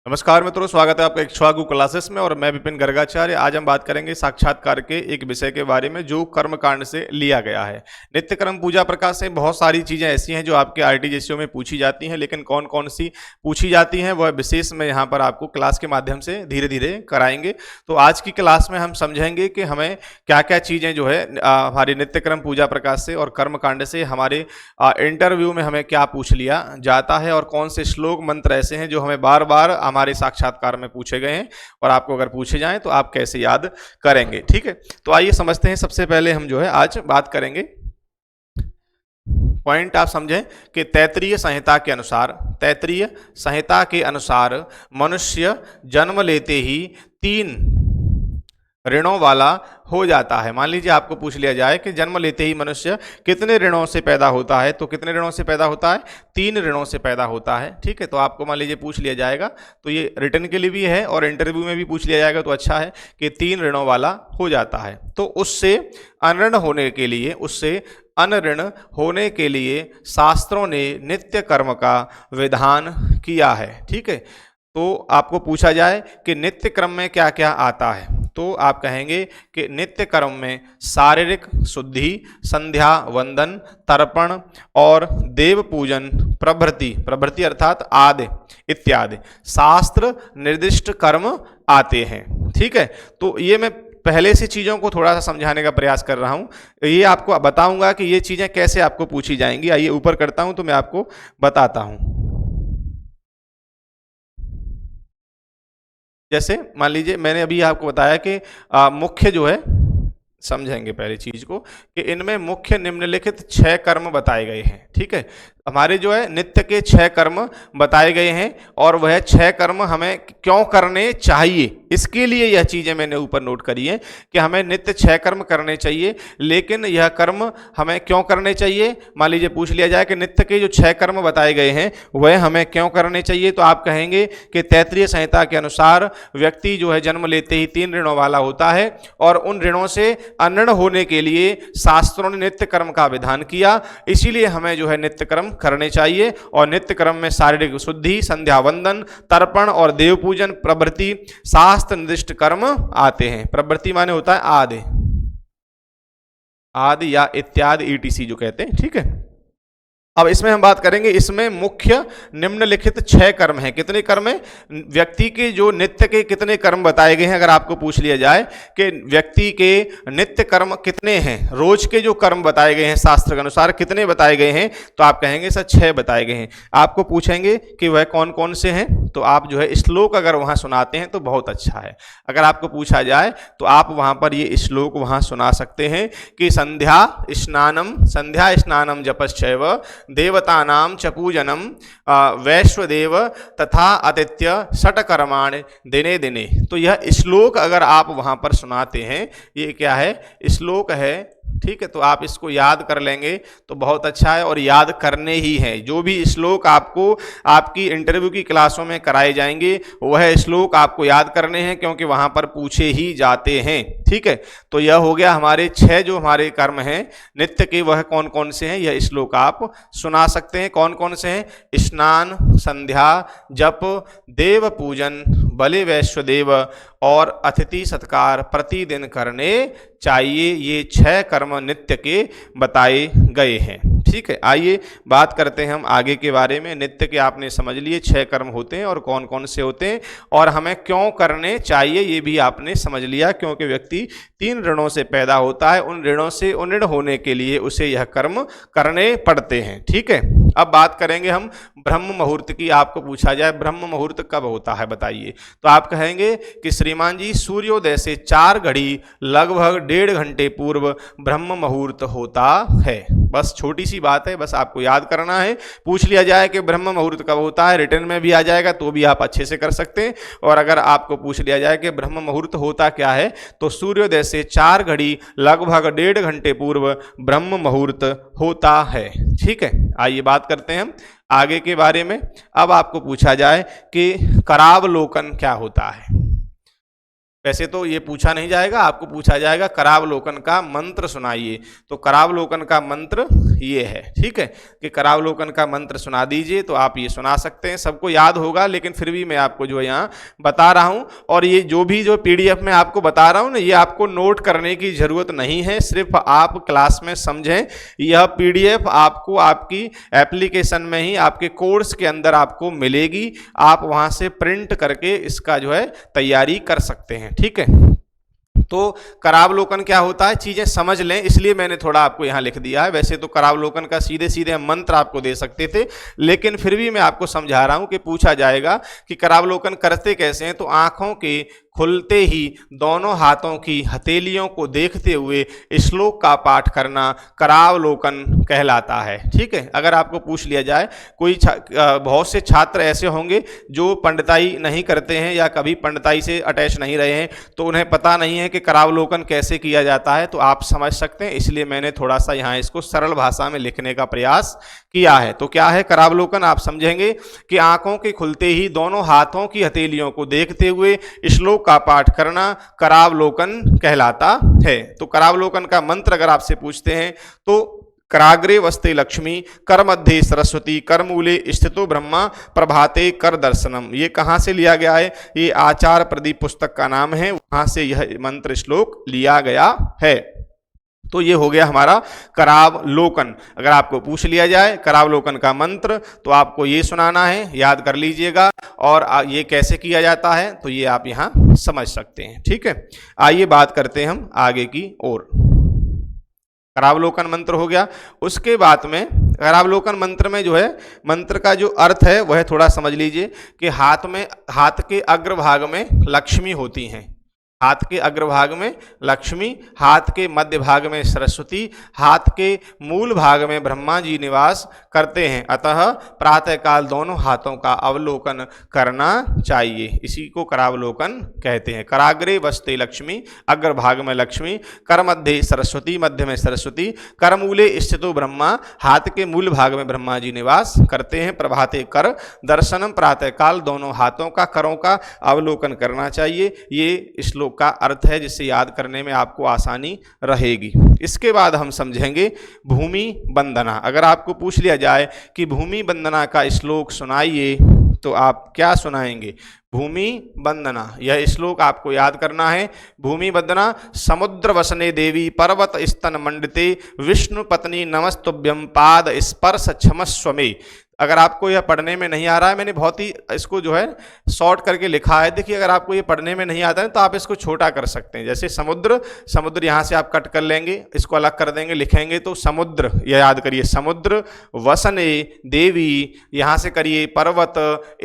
नमस्कार मित्रों, स्वागत है आपका इक्ष्वाकु क्लासेस में और मैं विपिन गर्गाचार्य। आज हम बात करेंगे साक्षात्कार के एक विषय के बारे में जो कर्मकांड से लिया गया है। नित्य कर्म पूजा प्रकाश से बहुत सारी चीज़ें ऐसी हैं जो आपके आरटीजीएससीओ में पूछी जाती हैं, लेकिन कौन कौन सी पूछी जाती हैं वह विशेष में यहाँ पर आपको क्लास के माध्यम से धीरे धीरे कराएंगे। तो आज की क्लास में हम समझेंगे कि हमें क्या क्या चीज़ें जो है हमारी नित्य कर्म पूजा प्रकाश से और कर्मकांड से हमारे इंटरव्यू में हमें क्या पूछ लिया जाता है और कौन से श्लोक मंत्र ऐसे हैं जो हमें बार बार हमारे साक्षात्कार में पूछे गए हैं और आपको अगर पूछे जाएं तो आप कैसे याद करेंगे। ठीक है, तो आइए समझते हैं। सबसे पहले हम जो है आज बात करेंगे, पॉइंट आप समझें कि तैत्तिरीय संहिता के अनुसार मनुष्य जन्म लेते ही 3 ऋणों वाला हो जाता है। मान लीजिए आपको पूछ लिया जाए कि जन्म लेते ही मनुष्य कितने ऋणों से पैदा होता है, तो कितने ऋणों से पैदा होता है? 3 ऋणों से पैदा होता है। ठीक है, तो आपको मान लीजिए पूछ लिया जाएगा, तो ये रिटर्न के लिए भी है और इंटरव्यू में भी पूछ लिया जाएगा, तो अच्छा है कि 3 ऋणों वाला हो जाता है। तो उससे अनऋण होने के लिए शास्त्रों ने नित्य कर्म का विधान किया है। ठीक है, तो आपको पूछा जाए कि नित्य कर्म में क्या क्या आता है, तो आप कहेंगे कि नित्य कर्म में शारीरिक शुद्धि, संध्या वंदन, तर्पण और देव पूजन प्रभृति अर्थात आदि इत्यादि शास्त्र निर्दिष्ट कर्म आते हैं। ठीक है, तो ये मैं पहले से चीज़ों को थोड़ा सा समझाने का प्रयास कर रहा हूँ। ये आपको बताऊंगा कि ये चीज़ें कैसे आपको पूछी जाएंगी। आइए ऊपर करता हूँ तो मैं आपको बताता हूँ। जैसे मान लीजिए मैंने अभी आपको बताया कि मुख्य जो है, समझेंगे पहले चीज को कि इनमें मुख्य निम्नलिखित 6 कर्म बताए गए हैं। ठीक है, हमारे जो है नित्य के 6 कर्म बताए गए हैं और वह 6 कर्म हमें क्यों करने चाहिए, इसके लिए यह चीजें मैंने ऊपर नोट करी है कि हमें नित्य 6 कर्म करने चाहिए। लेकिन यह कर्म हमें क्यों करने चाहिए, मान लीजिए पूछ लिया जाए कि नित्य के जो 6 कर्म बताए गए हैं वह हमें क्यों करने चाहिए, तो आप कहेंगे कि तैत्तिरीय संहिता के अनुसार व्यक्ति जो है जन्म लेते ही 3 ऋणों वाला होता है और उन ऋणों से अनऋण होने के लिए शास्त्रों ने नित्य कर्म का विधान किया, इसीलिए हमें जो है नित्य कर्म करने चाहिए। और नित्य कर्म में शारीरिक शुद्धि, संध्या वंदन, तर्पण और देव पूजन प्रभृति शास्त्र निर्दिष्ट कर्म आते हैं। प्रभृति माने होता है आदि या इत्यादि ईटीसी जो कहते हैं। ठीक है, अब इसमें हम बात करेंगे, इसमें मुख्य निम्नलिखित 6 कर्म हैं। कितने कर्म हैं? व्यक्ति के जो नित्य के कितने कर्म बताए गए हैं, अगर आपको पूछ लिया जाए कि व्यक्ति के नित्य कर्म कितने हैं, रोज के जो कर्म बताए गए हैं शास्त्र के अनुसार कितने बताए गए हैं, तो आप कहेंगे सर 6 बताए गए हैं। आपको पूछेंगे कि वह कौन कौन से हैं, तो आप जो है श्लोक अगर वहां सुनाते हैं तो बहुत अच्छा है। अगर आपको पूछा जाए तो आप वहां पर ये श्लोक वहां सुना सकते हैं कि संध्या स्नानम जपश्चैव देवतानां च पूजनम वैश्वदेव तथा आदित्य षट्कर्माणि दिने दिने। तो यह श्लोक अगर आप वहां पर सुनाते हैं, ये क्या है? श्लोक है। ठीक है, तो आप इसको याद कर लेंगे तो बहुत अच्छा है और याद करने ही है। जो भी श्लोक आपको आपकी इंटरव्यू की क्लासों में कराए जाएंगे वह श्लोक आपको याद करने हैं, क्योंकि वहां पर पूछे ही जाते हैं। ठीक है, तो यह हो गया हमारे 6 जो हमारे कर्म हैं नित्य के, वह कौन कौन से हैं, यह श्लोक आप सुना सकते हैं। कौन कौन से हैं? स्नान, संध्या, जप, देव पूजन, बलि वैश्वदेव और अतिथि सत्कार प्रतिदिन करने चाहिए। ये 6 कर्म नित्य के बताए गए हैं। ठीक है, आइए बात करते हैं हम आगे के बारे में। नित्य के आपने समझ लिए 6 कर्म होते हैं और कौन कौन से होते हैं और हमें क्यों करने चाहिए ये भी आपने समझ लिया, क्योंकि व्यक्ति 3 ऋणों से पैदा होता है, उन ऋणों से उन्नृण होने के लिए उसे यह कर्म करने पड़ते हैं। ठीक है, अब बात करेंगे हम ब्रह्म मुहूर्त की। आपको पूछा जाए ब्रह्म मुहूर्त कब होता है बताइए, तो आप कहेंगे कि श्रीमान जी सूर्योदय से 4 घड़ी लगभग 1.5 घंटे पूर्व ब्रह्म मुहूर्त होता है। बस छोटी सी बात है, बस आपको याद करना है। पूछ लिया जाए कि ब्रह्म मुहूर्त कब होता है, रिटर्न में भी आ जाएगा तो भी आप अच्छे से कर सकते हैं। और अगर आपको पूछ लिया जाए कि ब्रह्म मुहूर्त होता क्या है, तो सूर्योदय से 4 घड़ी लगभग 1.5 घंटे पूर्व ब्रह्म मुहूर्त होता है। ठीक है, आइए बात करते हैं हम आगे के बारे में। अब आपको पूछा जाए कि करावलोकन क्या होता है, वैसे तो ये पूछा नहीं जाएगा, आपको पूछा जाएगा करावलोकन का मंत्र सुनाइए। तो करावलोकन का मंत्र ये है, ठीक है, कि करावलोकन का मंत्र सुना दीजिए। तो आप ये सुना सकते हैं, सबको याद होगा, लेकिन फिर भी मैं आपको जो है यहाँ बता रहा हूँ। और ये जो भी जो पीडीएफ में आपको बता रहा हूँ ना, ये आपको नोट करने की जरूरत नहीं है, सिर्फ आप क्लास में समझें। यह पीडीएफ आपको आपकी एप्लीकेशन में ही आपके कोर्स के अंदर आपको मिलेगी, आप वहाँ से प्रिंट करके इसका जो है तैयारी कर सकते हैं, ठीक है। तो करावलोकन क्या होता है, चीजें समझ लें, इसलिए मैंने थोड़ा आपको यहां लिख दिया है। वैसे तो करावलोकन का सीधे सीधे मंत्र आपको दे सकते थे, लेकिन फिर भी मैं आपको समझा रहा हूं कि पूछा जाएगा कि करावलोकन करते कैसे हैं। तो आंखों के खुलते ही दोनों हाथों की हथेलियों को देखते हुए श्लोक का पाठ करना करावलोकन कहलाता है, ठीक है। अगर आपको पूछ लिया जाए, कोई बहुत से छात्र ऐसे होंगे जो पंडिताई नहीं करते हैं या कभी पंडिताई से अटैच नहीं रहे हैं, तो उन्हें पता नहीं है कि करावलोकन कैसे किया जाता है। तो आप समझ सकते हैं, इसलिए मैंने थोड़ा सा यहाँ इसको सरल भाषा में लिखने का प्रयास किया है। तो क्या है करावलोकन, आप समझेंगे कि आंखों के खुलते ही दोनों हाथों की हथेलियों को देखते हुए श्लोक का पाठ करना करावलोकन कहलाता है। तो करावलोकन का मंत्र अगर आपसे पूछते हैं तो कराग्रे वस्ते लक्ष्मी, कर मध्य सरस्वती, कर मूले स्थितो ब्रह्मा, प्रभाते कर दर्शनम। ये कहाँ से लिया गया है, ये आचार्य प्रदीप पुस्तक का नाम है, वहां से यह मंत्र श्लोक लिया गया है। तो ये हो गया हमारा करावलोकन। अगर आपको पूछ लिया जाए करावलोकन का मंत्र, तो आपको ये सुनाना है, याद कर लीजिएगा। और ये कैसे किया जाता है, तो ये आप यहाँ समझ सकते हैं, ठीक है। आइए बात करते हैं हम आगे की ओर। करावलोकन मंत्र हो गया, उसके बाद में करावलोकन मंत्र में जो है मंत्र का जो अर्थ है वह थोड़ा समझ लीजिए कि हाथ के अग्रभाग में लक्ष्मी होती हैं, हाथ के अग्रभाग में लक्ष्मी, हाथ के मध्य भाग में सरस्वती, हाथ के मूल भाग में ब्रह्मा जी निवास करते हैं। अतः प्रातःकाल दोनों हाथों का अवलोकन करना चाहिए, इसी को करावलोकन कहते हैं। कराग्रे वस्ते लक्ष्मी, अग्रभाग में लक्ष्मी, कर मध्य सरस्वती, मध्य में सरस्वती, कर मूले स्थितो ब्रह्मा, हाथ के मूल भाग में ब्रह्मा जी निवास करते हैं। प्रभाते कर दर्शनम, प्रातःकाल दोनों हाथों का, करों का अवलोकन करना चाहिए। ये श्लोक का अर्थ है, जिससे याद करने में आपको आसानी रहेगी। इसके बाद हम समझेंगे भूमि वंदना। अगर आपको पूछ लिया जाए कि भूमि वंदना का श्लोक सुनाइए, तो आप क्या सुनाएंगे, भूमि वंदना। यह श्लोक आपको याद करना है। भूमि वंदना, समुद्र वसने देवी, पर्वत स्तन मंडिते, विष्णु पत्नी नमस्तुभ्यम, पाद स्पर्श क्षमस्व मे। अगर आपको यह पढ़ने में नहीं आ रहा है, मैंने बहुत ही इसको जो है शॉर्ट करके लिखा है। देखिए, अगर आपको ये पढ़ने में नहीं आता है तो आप इसको छोटा कर सकते हैं। जैसे समुद्र, समुद्र यहाँ से आप कट कर लेंगे, इसको अलग कर देंगे, लिखेंगे तो समुद्र, यह याद करिए, समुद्र, वसने देवी, यहाँ से करिए पर्वत,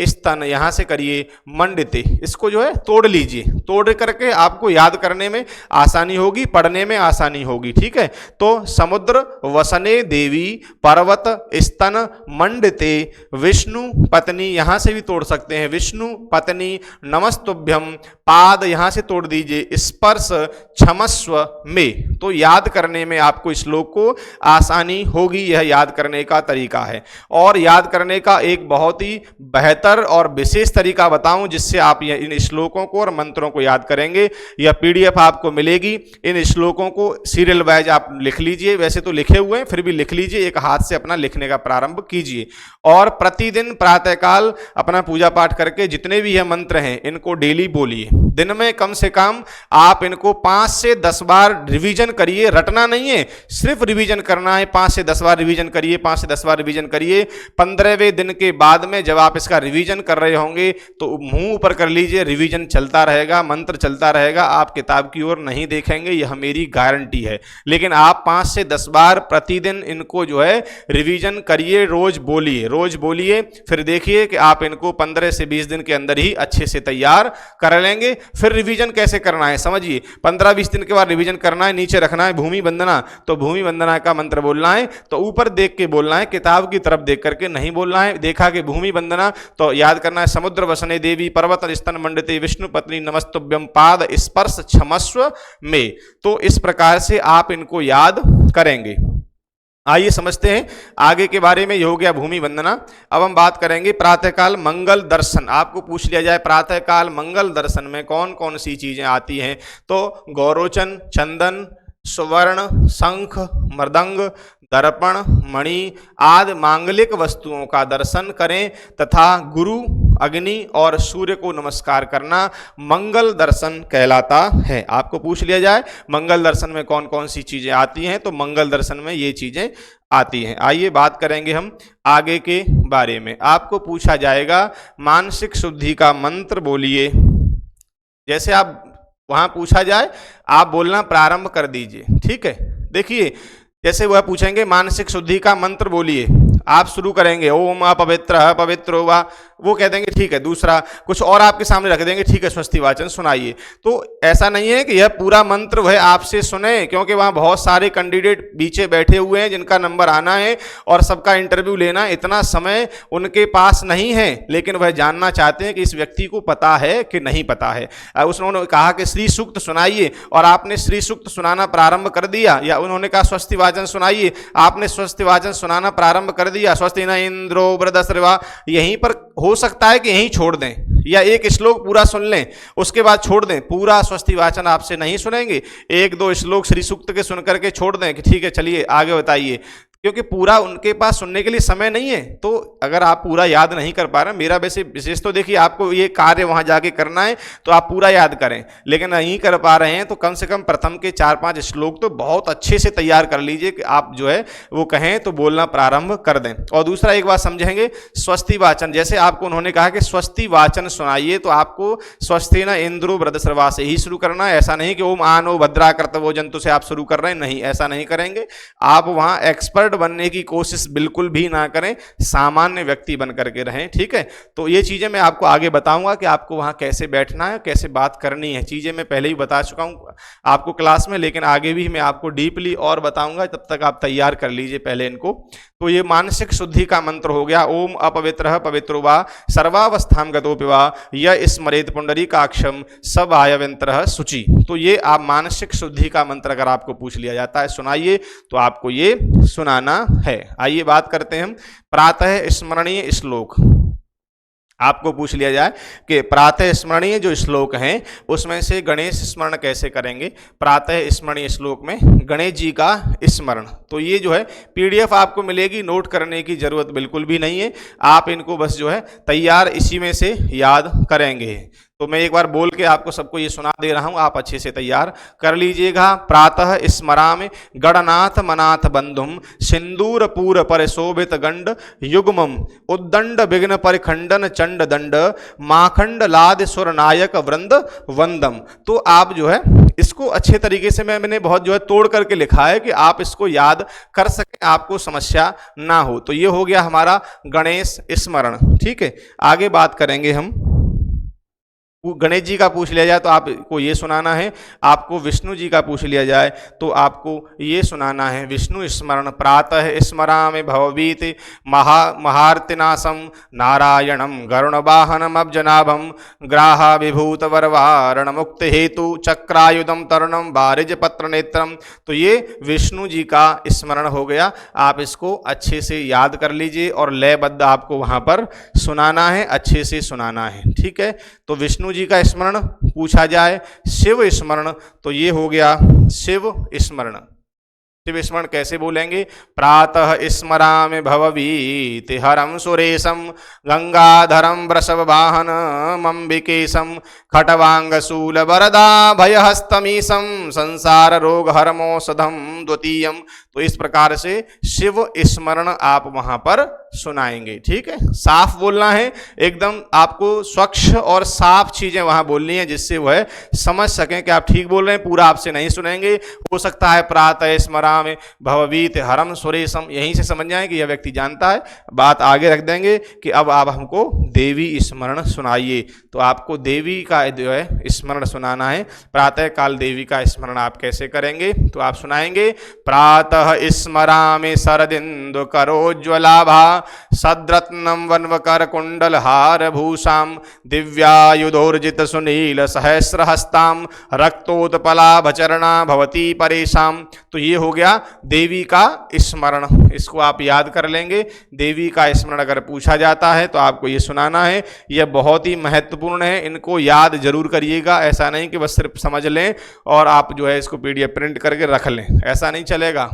स्तन, यहाँ से करिए मंडिते। इसको जो है तोड़ लीजिए, तोड़ करके आपको याद करने में आसानी होगी, पढ़ने में आसानी होगी, ठीक है। तो समुद्र वसने देवी, पर्वत स्तन मंडिते, विष्णु पत्नी, यहां से भी तोड़ सकते हैं, विष्णु पत्नी नमस्तुभ्यम, पाद यहां से तोड़ दीजिए, स्पर्श क्षमस्व में। तो याद करने में आपको श्लोक को आसानी होगी, यह याद करने का तरीका है। और याद करने का एक बहुत ही बेहतर और विशेष तरीका बताऊं, जिससे आप इन श्लोकों को और मंत्रों को याद करेंगे। यह पीडीएफ आपको मिलेगी, इन श्लोकों को सीरियल वाइज आप लिख लीजिए। वैसे तो लिखे हुए हैं, फिर भी लिख लीजिए, एक हाथ से अपना लिखने का प्रारंभ कीजिए। और प्रतिदिन प्रातःकाल अपना पूजा पाठ करके जितने भी यह मंत्र हैं इनको डेली बोलिए। दिन में कम से कम आप इनको 5 से 10 बार रिवीजन करिए, रटना नहीं है, सिर्फ रिवीजन करना है। 5 से 10 बार रिवीजन करिए, 5 से 10 बार रिवीजन करिए। 15वें दिन के बाद में जब आप इसका रिवीजन कर रहे होंगे तो मुंह ऊपर कर लीजिए, रिवीजन चलता रहेगा, मंत्र चलता रहेगा, आप किताब की ओर नहीं देखेंगे, यह मेरी गारंटी है। लेकिन आप 5 से 10 बार प्रतिदिन इनको जो है रिवीजन करिए, रोज बोलिए, रोज बोलिए। फिर देखिए कि आप इनको 15 से 20 दिन के अंदर ही अच्छे से तैयार कर लेंगे। फिर रिवीजन कैसे करना है समझिए, 15-20 दिन के बाद रिवीजन करना है, नीचे रखना है भूमि वंदना। तो भूमि वंदना का मंत्र बोलना है तो ऊपर देख के बोलना है, किताब की तरफ देख करके नहीं बोलना है। देखा कि भूमि वंदना, तो याद करना है समुद्र वसने देवी, पर्वत स्तन मंडिते, विष्णु पत्नी नमस्तुभ्यम, पाद स्पर्श क्षमस्व में। तो इस प्रकार से आप इनको याद करेंगे। आइए समझते हैं आगे के बारे में। ये हो गया भूमि वंदना। अब हम बात करेंगे प्रातःकाल मंगल दर्शन। आपको पूछ लिया जाए प्रातःकाल मंगल दर्शन में कौन कौन सी चीजें आती हैं, तो गौरोचन, चंदन, सुवर्ण, शंख, मृदंग, दर्पण, मणि आदि मांगलिक वस्तुओं का दर्शन करें तथा गुरु, अग्नि और सूर्य को नमस्कार करना मंगल दर्शन कहलाता है। आपको पूछ लिया जाए मंगल दर्शन में कौन कौन सी चीजें आती हैं, तो मंगल दर्शन में ये चीजें आती हैं। आइए बात करेंगे हम आगे के बारे में। आपको पूछा जाएगा मानसिक शुद्धि का मंत्र बोलिए। जैसे आप वहां पूछा जाए आप बोलना प्रारंभ कर दीजिए, ठीक है। देखिए जैसे वह पूछेंगे मानसिक शुद्धि का मंत्र बोलिए, आप शुरू करेंगे ओम अपवित्र पवित्रो वा, वो कह देंगे ठीक है। दूसरा कुछ और आपके सामने रख देंगे, ठीक है स्वस्ति वाचन सुनाइए। तो ऐसा नहीं है कि यह पूरा मंत्र वह आपसे सुने, क्योंकि वहाँ बहुत सारे कैंडिडेट पीछे बैठे हुए हैं जिनका नंबर आना है और सबका इंटरव्यू लेना, इतना समय उनके पास नहीं है। लेकिन वह जानना चाहते हैं कि इस व्यक्ति को पता है कि नहीं पता है। उन्होंने कहा कि श्री सूक्त सुनाइए और आपने श्री सूक्त सुनाना प्रारंभ कर दिया, या उन्होंने कहा स्वस्ति वाचन सुनाइए, आपने स्वस्ति वाचन सुनाना प्रारंभ कर दिया, स्वस्ति न इंद्रो वृद्धश्रवा, यहीं पर हो सकता है कि यहीं छोड़ दें, या एक श्लोक पूरा सुन लें उसके बाद छोड़ दें। पूरा स्वस्ति वाचन आपसे नहीं सुनेंगे, एक दो श्लोक श्री सूक्त के सुन करके छोड़ दें कि ठीक है चलिए आगे बताइए, क्योंकि पूरा उनके पास सुनने के लिए समय नहीं है। तो अगर आप पूरा याद नहीं कर पा रहे, मेरा वैसे विशेष तो देखिए आपको ये कार्य वहां जाके करना है तो आप पूरा याद करें, लेकिन नहीं कर पा रहे हैं तो कम से कम प्रथम के 4-5 श्लोक तो बहुत अच्छे से तैयार कर लीजिए कि आप जो है वो कहें तो बोलना प्रारंभ कर दें। और दूसरा एक बात समझेंगे, स्वस्ति वाचन, जैसे आपको उन्होंने कहा कि स्वस्ति वाचन सुनाइए, तो आपको स्वस्ति न इंद्रो वृद्धश्रवा से ही शुरू करना है। ऐसा नहीं कि ओम आनो भद्रा कर्तवो जंतु से आप शुरू कर रहे हैं, नहीं, ऐसा नहीं करेंगे। आप वहां एक्सपर्ट बनने की कोशिश बिल्कुल भी ना करें, सामान्य व्यक्ति बन करके रहें, ठीक है। तो ये चीजें मैं आपको आगे बताऊंगा कि आपको वहां कैसे बैठना है, कैसे बात करनी है। चीजें मैं पहले ही बता चुका हूं आपको क्लास में, लेकिन आगे भी मैं आपको डीपली और बताऊंगा, तब तक आप तैयार कर लीजिए पहले इनको। तो ये मानसिक शुद्धि का मंत्र हो गया, ओम अपवित्र पवित्रो वा सर्वावस्थाम गतोपि वा य स्मरेत पुंडरीकाक्षम सवायवंत्र शुचि। तो ये आप मानसिक शुद्धि का मंत्र अगर आपको पूछ लिया जाता है सुनाइए, तो आपको ये सुनाना है। आइए बात करते हैं हम प्रातः स्मरणीय श्लोक। आपको पूछ लिया जाए कि प्रातः स्मरणीय जो श्लोक हैं उसमें से गणेश स्मरण कैसे करेंगे। प्रातः स्मरणीय श्लोक में गणेश जी का स्मरण, तो ये जो है पीडीएफ आपको मिलेगी, नोट करने की जरूरत बिल्कुल भी नहीं है, आप इनको बस जो है तैयार इसी में से याद करेंगे। तो मैं एक बार बोल के आपको सबको ये सुना दे रहा हूं, आप अच्छे से तैयार कर लीजिएगा। प्रातः स्मरामि गणनाथ मनाथ बंधुम सिंदूर पूर पर शोभित गंड युग्मम उद्दंड विघ्न परिखंडन चंड दंड माखंड लाद सुर नायक वृंद वंदम। तो आप जो है इसको अच्छे तरीके से मैंने बहुत जो है तोड़ करके लिखा है कि आप इसको याद कर सकें, आपको समस्या ना हो। तो ये हो गया हमारा गणेश स्मरण, ठीक है। आगे बात करेंगे हम, गणेश जी का पूछ लिया जाए तो आपको ये सुनाना है, आपको विष्णु जी का पूछ लिया जाए तो आपको ये सुनाना है विष्णु स्मरण। प्रातः स्मरामि भववीत महार्तिनाशम नारायणम गरुणवाहनम अब्जनाभम ग्राहा विभूत वरवारण मुक्त हेतु चक्रायुधम तरुणम बारिज पत्र नेत्रम। तो ये विष्णु जी का स्मरण हो गया, आप इसको अच्छे से याद कर लीजिए और लयबद्ध आपको वहां पर सुनाना है, अच्छे से सुनाना है, ठीक है। तो विष्णु जी का स्मरण पूछा जाए, शिव स्मरण, तो ये हो गया शिव स्मरण। शिव स्मरण कैसे बोलेंगे, प्रातः स्मरामि भववीति हरम सुरेशम गंगाधरम वृषभ वाहन अंबिकेशम खटवांग शूल वरदा भयहस्तमीशम संसार रोग हरमोषधम द्वितीयम। तो इस प्रकार से शिव स्मरण आप वहां पर सुनाएंगे, ठीक है। साफ बोलना है एकदम, आपको स्वच्छ और साफ चीजें वहां बोलनी है जिससे वह समझ सकें कि आप ठीक बोल रहे हैं। पूरा आपसे नहीं सुनेंगे, हो सकता है प्रातः स्मरामि भववीत हरम सुरेशम, यहीं से समझ जाए कि यह व्यक्ति जानता है। बात आगे रख देंगे कि अब आप हमको देवी स्मरण सुनाइए, तो आपको देवी का जो है स्मरण सुनाना है। प्रातः काल देवी का स्मरण आप कैसे करेंगे, तो आप सुनाएंगे प्रातः स्मरामि शरदिंदु करोज्ज्वलाभा सद्रत्नम वन्वकर कुंडल हार भूषाम दिव्यायुधोर्जित सुनील सहस्रहस्ताम रक्तोत्पलाभचरणा भवती परेशाम। तो ये हो गया देवी का स्मरण, इसको आप याद कर लेंगे। देवी का स्मरण अगर पूछा जाता है तो आपको ये सुनाना है। यह बहुत ही महत्वपूर्ण है, इनको याद जरूर करिएगा। ऐसा नहीं कि बस सिर्फ समझ लें और आप जो है इसको PDF प्रिंट करके रख लें, ऐसा नहीं चलेगा।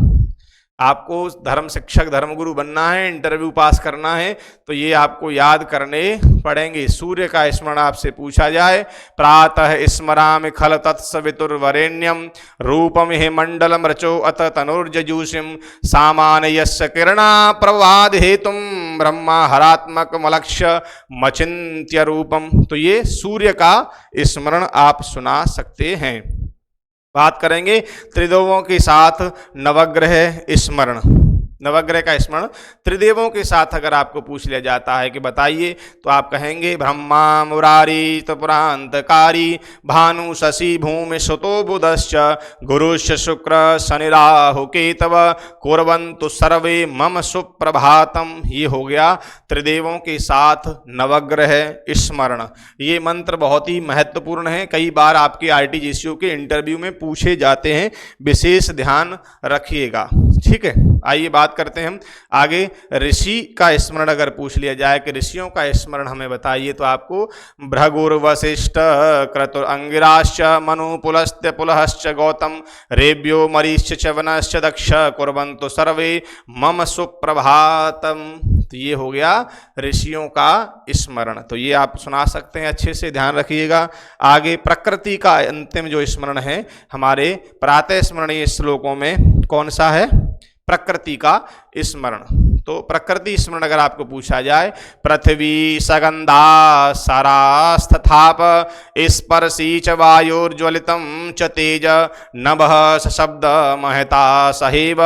आपको धर्म शिक्षक धर्मगुरु बनना है, इंटरव्यू पास करना है, तो ये आपको याद करने पड़ेंगे। सूर्य का स्मरण आपसे पूछा जाए, प्रातः स्मरामि खल तत्सवितुर्वरेण्यम रूपम हि मंडलम रचो अत तनुर्जजूषिम सामान्यस्य किरणा प्रवाद हेतुम ब्रह्मा हरात्मक मलक्ष्य मचिन्त्य रूपम। तो ये सूर्य का स्मरण आप सुना सकते हैं। बात करेंगे त्रिदेवों के साथ नवग्रह स्मरण। नवग्रह का स्मरण त्रिदेवों के साथ अगर आपको पूछ लिया जाता है कि बताइए, तो आप कहेंगे ब्रह्मा मुरारी त्रिपुरांतकारी भानु शशि भूमि सुतो बुधश्च गुरुश्च शुक्र शनि राहु केतव कुर्वन्तु सर्वे मम सुप्रभातम। ये हो गया त्रिदेवों के साथ नवग्रह स्मरण। ये मंत्र बहुत ही महत्वपूर्ण है, कई बार आपके RTGCO के इंटरव्यू में पूछे जाते हैं, विशेष ध्यान रखिएगा। ठीक है, आइए बात करते हैं हम आगे। ऋषि का स्मरण अगर पूछ लिया जाए कि ऋषियों का स्मरण हमें बताइए, तो आपको भृगुर्वशिष्ठ क्रतुर अंगिराश्च मनु पुलस्त्य पुलहश्च गौतम रेभ्यो मरीश्च च्यवनश्च दक्ष कुर्वन्तु सर्वे मम सुप्रभातम। तो ये हो गया ऋषियों का स्मरण, तो ये आप सुना सकते हैं, अच्छे से ध्यान रखिएगा। आगे प्रकृति का अंतिम जो स्मरण है हमारे प्रातः स्मरणीय श्लोकों में कौन सा है, प्रकृति का स्मरण। तो प्रकृति स्मरण अगर आपको पूछा जाए, पृथ्वी सगंधा सरास्तथाप स्पर्शी च वायुर्ज्वलितं च तेज नभः सशब्द महता सहेव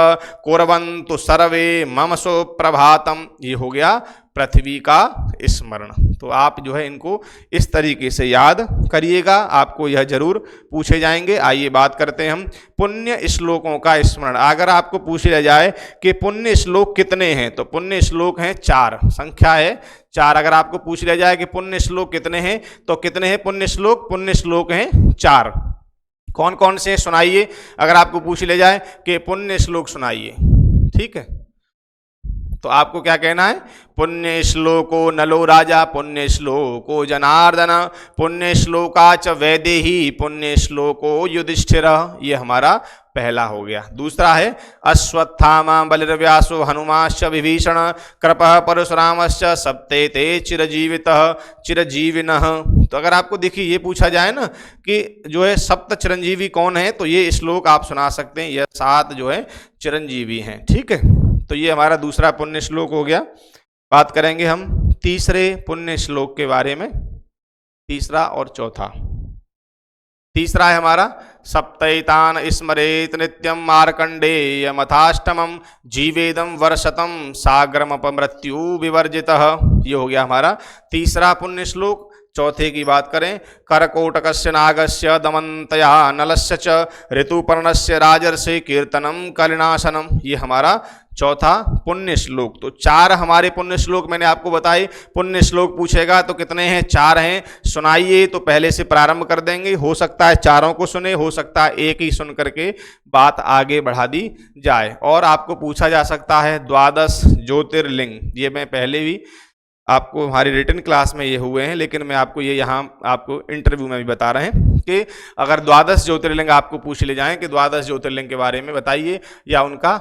कुर्वन्तु सर्वे मम सुप्रभातम। ये हो गया पृथ्वी का स्मरण। तो आप जो है इनको इस तरीके से याद करिएगा, आपको यह जरूर पूछे जाएंगे। आइए बात करते हैं हम पुण्य श्लोकों का स्मरण। अगर आपको पूछ लिया जाए कि पुण्य श्लोक कितने हैं, तो पुण्य श्लोक हैं 4, संख्या है 4। अगर आपको पूछ लिया जाए कि पुण्य श्लोक कितने हैं, तो कितने हैं पुण्य श्लोक? पुण्य श्लोक हैं 4। कौन कौन से सुनाइए, अगर आपको पूछ लिया जाए कि पुण्य श्लोक सुनाइए, ठीक है, तो आपको क्या कहना है? पुण्य श्लोको नलो राजा पुण्य श्लोको जनार्दन पुण्य श्लोका च वैदेही पुण्य श्लोको युधिष्ठिर। ये हमारा पहला हो गया। दूसरा है अश्वत्थामा बलिर्व्यासो हनुमाश्च विभीषण कृपः परशुरामश्च सप्तेते चिरजीवितः चिरजीविनः। तो अगर आपको देखिए ये पूछा जाए ना कि जो है सप्त चिरंजीवी कौन है, तो ये श्लोक आप सुना सकते हैं, यह 7 जो है चिरंजीवी हैं। ठीक है, तो ये हमारा दूसरा पुण्य श्लोक हो गया। बात करेंगे हम तीसरे पुण्य श्लोक के बारे में, तीसरा और चौथा। तीसरा है हमारा सप्तैतान स्मरेत नित्यम मार्कंडेय मथाष्टमम जीवेदम वर्षतम साग्रमपमृत्यु विवर्जितः। ये हो गया हमारा तीसरा पुण्य श्लोक। चौथे की बात करें, करकोटकस्य नागस्य दमंतया नलस्य च ऋतुपर्णस्य राजर्षि कीर्तनम कलिनाशनम। ये हमारा चौथा पुण्य श्लोक। तो 4 हमारे पुण्य श्लोक मैंने आपको बताए। पुण्य श्लोक पूछेगा तो कितने हैं? 4 हैं। सुनाइए, तो पहले से प्रारंभ कर देंगे। हो सकता है चारों को सुने, हो सकता है एक ही सुन करके बात आगे बढ़ा दी जाए। और आपको पूछा जा सकता है 12 ज्योतिर्लिंग। ये मैं पहले भी आपको हमारी रिटन क्लास में ये हुए हैं, लेकिन मैं आपको ये यहाँ आपको इंटरव्यू में भी बता रहे हैं कि अगर 12 ज्योतिर्लिंग आपको पूछ ले जाएं कि 12 ज्योतिर्लिंग के बारे में बताइए या उनका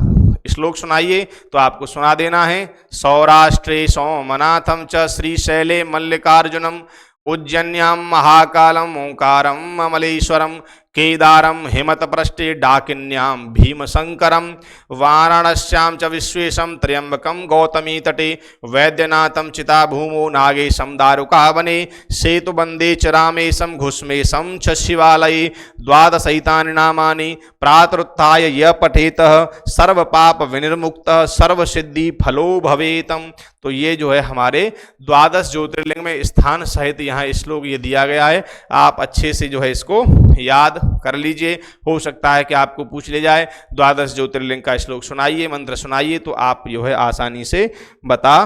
श्लोक सुनाइए, तो आपको सुना देना है। सौराष्ट्रे सोमनाथम च श्रीशैले मल्लिकार्जुनम उज्जन्याम महाकालम ओंकारम अमलेश्वरम केदारम हिमतपृष्ठे डाकिन्याम भीमशंकरम वाराणस्याम च विश्वेशम त्र्यंबकम गौतमी तटे वैद्यनाथम चिताभूमो नागेशम दारुकावने सेतुबंदे च रामेशम घुष्मेशम च शिवालये 12 नामानि प्रातरुत्थाय य पठेतः सर्वपाप विनिर्मुक्तः सर्वसिद्धि फलो भवेतम। तो ये जो है हमारे द्वादश ज्योतिर्लिंग में स्थान सहित यहाँ श्लोक ये दिया गया है। आप अच्छे से जो है इसको याद कर लीजिए। हो सकता है कि आपको पूछ ले जाए द्वादश ज्योतिर्लिंग का श्लोक सुनाइए, मंत्र सुनाइए, तो आप जो है आसानी से बता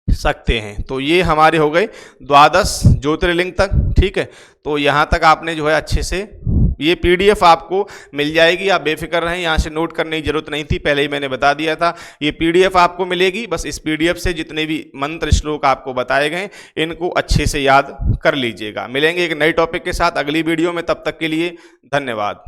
सकते हैं। तो ये हमारे हो गए द्वादश ज्योतिर्लिंग तक, ठीक है। तो यहाँ तक आपने जो है अच्छे से, ये पीडीएफ आपको मिल जाएगी, आप बेफिक्र रहें, यहाँ से नोट करने की जरूरत नहीं थी, पहले ही मैंने बता दिया था। ये पीडीएफ आपको मिलेगी, बस इस पीडीएफ से जितने भी मंत्र श्लोक आपको बताए गए इनको अच्छे से याद कर लीजिएगा। मिलेंगे एक नए टॉपिक के साथ अगली वीडियो में, तब तक के लिए धन्यवाद।